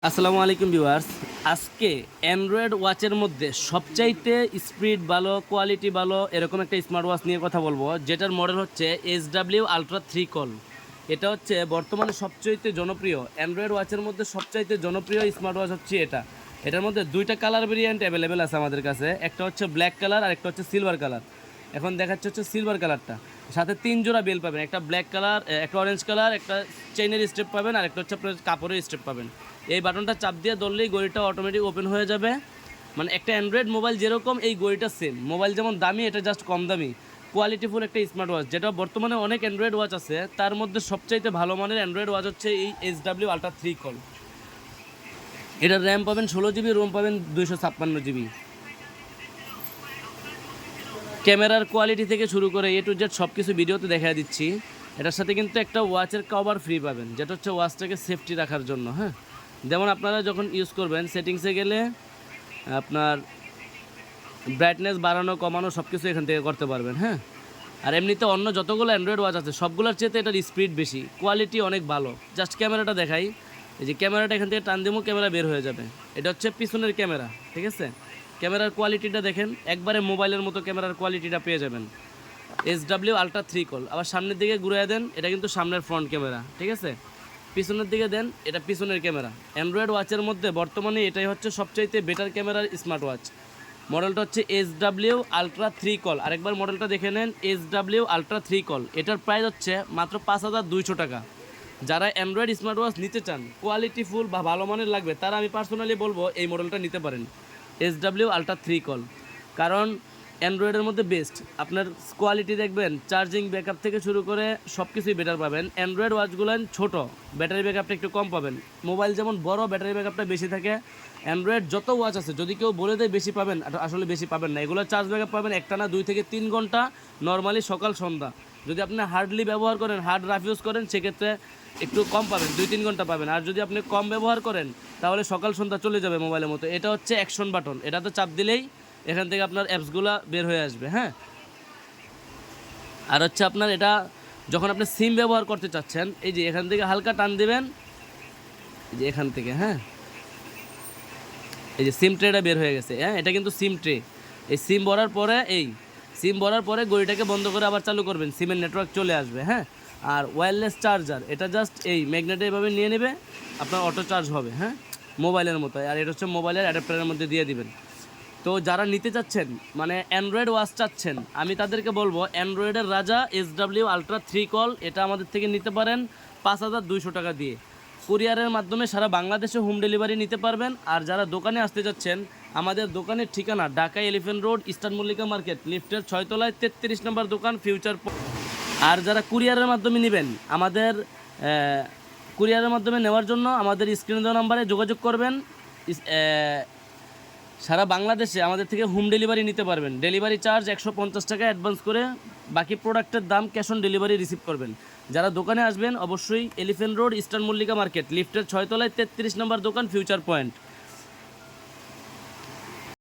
আসসালামু আলাইকুম ভিউয়ার্স। আজকে অ্যান্ড্রয়েড ওয়াচের মধ্যে সবচাইতে স্পিড ভালো, কোয়ালিটি ভালো এরকম একটা স্মার্ট ওয়াচ নিয়ে কথা বলবো, যেটার মডেল হচ্ছে SW আলট্রা 3 কল। এটা হচ্ছে বর্তমানে সবচাইতে জনপ্রিয় অ্যান্ড্রয়েড ওয়াচের মধ্যে সবচাইতে জনপ্রিয় স্মার্ট ওয়াচ হচ্ছে এটা। এটার মধ্যে দুইটা কালার ভেরিয়েন্ট অ্যাভেলেবেল আছে আমাদের কাছে, একটা হচ্ছে ব্ল্যাক কালার আর একটা হচ্ছে সিলভার কালার। এখন দেখাচ্ছে হচ্ছে সিলভার কালারটা, সাথে 3 জোড়া বেল পাবেন, একটা ব্ল্যাক কালার, একটা অরেঞ্জ কালার, একটা চেইনের স্টেপ পাবেন আর একটা হচ্ছে আপনার কাপড়ের স্টেপ পাবেন। এই বাটনটা চাপ দিয়ে ধরলেই ঘড়িটা অটোমেটিক ওপেন হয়ে যাবে। মানে একটা অ্যান্ড্রয়েড মোবাইল যেরকম এই ঘড়িটা সেম। মোবাইল যেমন দামি, এটা জাস্ট কম দামি, কোয়ালিটিফুল একটা স্মার্ট ওয়াচ। যেটা বর্তমানে অনেক অ্যান্ড্রয়েড ওয়াচ আছে, তার মধ্যে সবচাইতে ভালো মানের অ্যান্ড্রয়েড ওয়াচ হচ্ছে এই SW আলট্রা 3 কল। এটার র্যাম পাবেন 16 GB, রোম পাবেন 256 GB। ক্যামেরার কোয়ালিটি থেকে শুরু করে A to Z সব কিছু ভিডিওতে দেখা দিচ্ছি। এটার সাথে কিন্তু একটা ওয়াচের কভার ফ্রি পাবেন, যেটা হচ্ছে ওয়াচটাকে সেফটি রাখার জন্য। হ্যাঁ, যেমন আপনারা যখন ইউজ করবেন, সেটিংসে গেলে আপনার ব্রাইটনেস বাড়ানো কমানো সব কিছু এখান থেকে করতে পারবেন। হ্যাঁ, আর এমনিতে অন্য যতগুলো অ্যান্ড্রয়েড ওয়াচ আছে সবগুলোর চেয়ে এটার স্পিড বেশি, কোয়ালিটি অনেক ভালো। জাস্ট ক্যামেরাটা দেখাই, এই যে ক্যামেরাটা এখান থেকে টান দিমো ক্যামেরা বের হয়ে যাবে। এটা হচ্ছে পিছনের ক্যামেরা, ঠিক আছে? ক্যামেরার কোয়ালিটিটা দেখেন, একবারে মোবাইলের মতো ক্যামেরার কোয়ালিটিটা পেয়ে যাবেন। SW ultra 3 call. আবার সামনের দিকে ঘুরিয়ে দেন, এটা কিন্তু সামনের ফ্রন্ট ক্যামেরা, ঠিক আছে? পিছনের দিকে দেন, এটা পিছনের ক্যামেরা। অ্যান্ড্রয়েড ওয়াচের মধ্যে বর্তমানে এটাই হচ্ছে সবচাইতে বেটার ক্যামেরার স্মার্ট ওয়াচ। মডেলটা হচ্ছে SW আলট্রা 3 কল। আরেকবার মডেলটা দেখে নেন, SW আলট্রা 3 কল। এটার প্রাইস হচ্ছে মাত্র 5200 টাকা। যারা অ্যান্ড্রয়েড স্মার্ট ওয়াচ নিতে চান, কোয়ালিটিফুল বা ভালো মানের লাগবে, তারা আমি পার্সোনালি বলবো এই মডেলটা নিতে পারেন, SW আলট্রা 3 কল। কারণ অ্যান্ড্রয়েডের মধ্যে বেস্ট, আপনার কোয়ালিটি দেখবেন, চার্জিং ব্যাকআপ থেকে শুরু করে সব কিছুই বেটার পাবেন। অ্যান্ড্রয়েড ওয়াচগুলো ছোটো, ব্যাটারি ব্যাকআপটা একটু কম পাবেন। মোবাইল যেমন বড়, ব্যাটারি ব্যাকআপটা বেশি থাকে। অ্যান্ড্রয়েড যত ওয়াচ আছে, যদি কেউ বলে দেয় বেশি পাবেন, আসলে বেশি পাবেন না। এগুলো চার্জ ব্যাকআপ পাবেন একটানা 2 থেকে 3 ঘন্টা, নর্মালি সকাল সন্ধ্যা। যদি আপনি হার্ডলি ব্যবহার করেন, হার্ড রাফ ইউজ করেন, সেক্ষেত্রে একটু কম পাবেন, 2-3 ঘন্টা পাবেন। আর যদি আপনি কম ব্যবহার করেন, তাহলে সকাল সন্ধ্যা চলে যাবে মোবাইলের মতো। এটা হচ্ছে অ্যাকশন বাটন, এটাতে চাপ দিলেই এখান থেকে আপনার অ্যাপসগুলো বের হয়ে আসবে। হ্যাঁ, আর হচ্ছে আপনার এটা যখন আপনি সিম ব্যবহার করতে চাচ্ছেন, এই যে এখান থেকে হালকা টান দিবেন, এই যে এখান থেকে, হ্যাঁ, এই যে সিম ট্রেটা বের হয়ে গেছে। হ্যাঁ, এটা কিন্তু সিম ট্রে। এই সিম ভরার পরে, এই সিম ভরার পরে ঘড়িটাকে বন্ধ করে আবার চালু করবেন, সিমের নেটওয়ার্ক চলে আসবে। হ্যাঁ, আর ওয়্যারলেস চার্জার, এটা জাস্ট এই ম্যাগনেটে এভাবে নিয়ে নেবে, আপনার অটো চার্জ হবে। হ্যাঁ, মোবাইলের মতো। আর এটা হচ্ছে মোবাইলের অ্যাডাপ্টারের মধ্যে দিয়ে দিবেন। তো যারা নিতে চাচ্ছেন, মানে অ্যান্ড্রয়েড ওয়াচ চাচ্ছেন, আমি তাদেরকে বলবো অ্যান্ড্রয়েডের রাজা SW আলট্রা 3 কল, এটা আমাদের থেকে নিতে পারেন 5200 টাকা দিয়ে। কুরিয়ারের মাধ্যমে সারা বাংলাদেশে হোম ডেলিভারি নিতে পারবেন। আর যারা দোকানে আসতে যাচ্ছেন, আমাদের দোকানের ঠিকানা Dhaka elephant road, eastern Mallika market, লিফটের 6 তলায় 33 নম্বর দোকান, ফিউচার। আর যারা কুরিয়ারের মাধ্যমে নেবেন, আমাদের কুরিয়ারের মাধ্যমে নেওয়ার জন্য আমাদের স্ক্রিনে দেওয়া নাম্বারে যোগাযোগ করবেন। সারা বাংলাদেশে আমাদের থেকে হোম ডেলিভারি নিতে পারবেন। ডেলিভারি চার্জ 150 টাকা অ্যাডভান্স করে, বাকি প্রোডাক্টের দাম ক্যাশ অন ডেলিভারি রিসিভ করবেন। যারা দোকানে আসবেন, অবশ্যই elephant road, eastern Mallika market, লিফটের 6 তলায় 33 নম্বর দোকান, ফিউচার পয়েন্ট।